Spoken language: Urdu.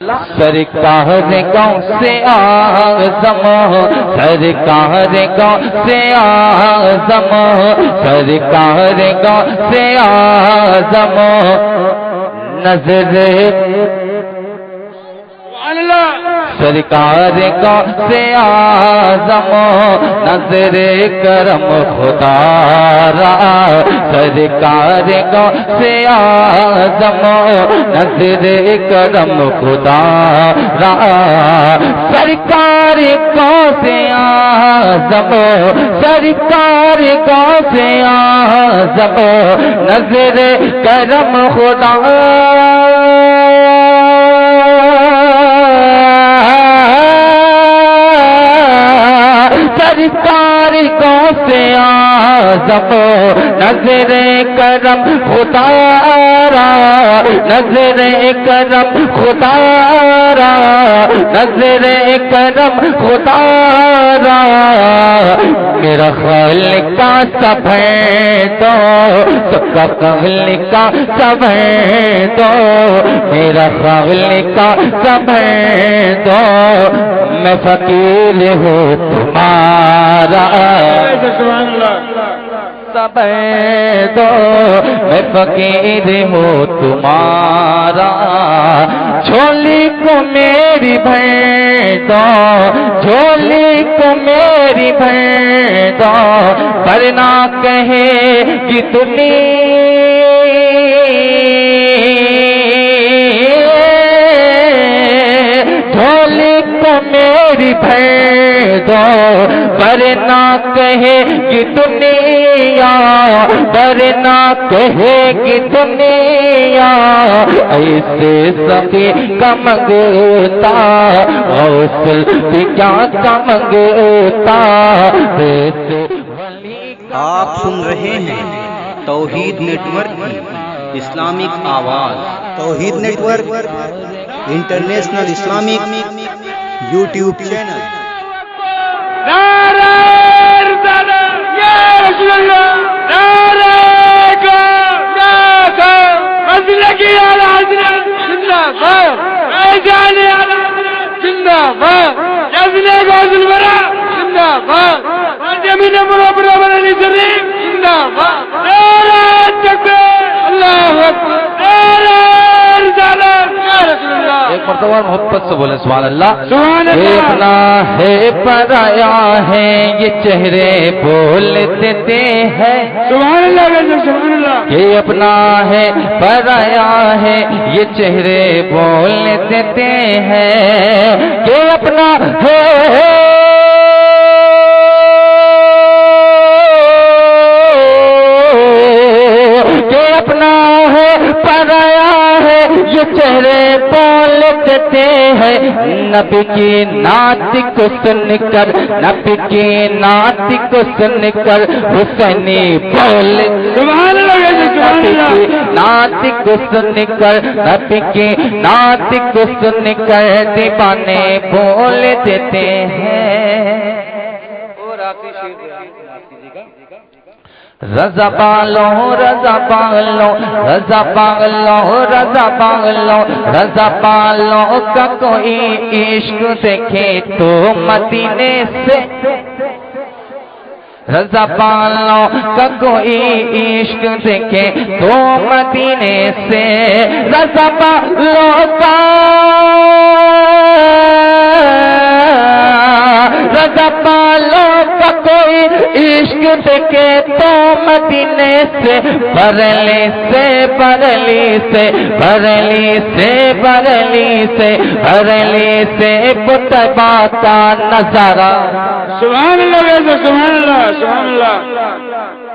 سرکار گاؤں سے اعظم سرکار گاؤں سے اعظم سرکار گاؤں سے اعظم نظر سرکار گاؤں سے اعظم نظر کرم خدا را سرکار گاؤں سے اعظم نظر کرم خدا را سرکار گاؤں سے اعظم سرکار گاؤں سے اعظم نظر کرم خدا سرکار گاؤں سے اعظم نظر کرم خدا را نظر کرم خدا را نظر کرم خدا را میرا خالق کا سب ہے تو سب کا خالق کا سب ہے تو میرا خالق کا سب ہے تو میں فقیر ہوں تمہارا سب دو میں فقیر ہوں تمہارا جھولی کو میری بھیج دو جھولی کو میری بھیج دو ورنہ کہے گی جھولی کو میری بھیج دو ورنہ کہے گی دنیا ورنہ کہے گی دنیا ایسے سخی کا منگتا غوث بھی کیا کا منگتا آپ سن رہے ہیں توحید نیٹ ورک کی اسلامک آواز Tauheed network international Islamic YouTube channel نعرہ رسالت یا رسول اللہ نعرہ مسلکی اعلی حضرت زندہ باد ایجاد اعلی حضرت زندہ باد جزلے غوث الورا زندہ باد جمین مرابر علی شریف زندہ باد نعرہ تکبیر اللہ اکبر نعرہ رسالت یا رسول اللہ ایک مرتبہ محبت سے بولیں سبحان اللہ سبحان اللہ اپنا ہے پرایا ہے یہ چہرے بول دیتے ہیں سبحان اللہ سبحان اللہ یہ اپنا ہے پرایا ہے یہ چہرے بول دیتے ہیں یہ اپنا ہے یہ اپنا ہے پرایا ہے یہ چہرے بول دیتے ہیں نبی کی نعت کو سن کر نبی کی نعت کو سن کر حسینی بول سبحان اللہ نبی کی نعت کو سن کر نبی کی نعت کو سن کر دیوانے بول دیتے ہیں رضا پالو رضا پالو رضا پالو رضا پالو رضا پالو کا کوئی عشق دیکھے تو مدینے سے رضا پالو کا کوئی عشق دیکھے تو مدینے سے رضا پالو کا رضا پالو کا کوئی عشق دیکھے تو مدینے سے برلی سے برلی سے برلی سے برلی سے برلی سے بطبا کا نظارہ سبحان اللہ سبحان اللہ سبحان اللہ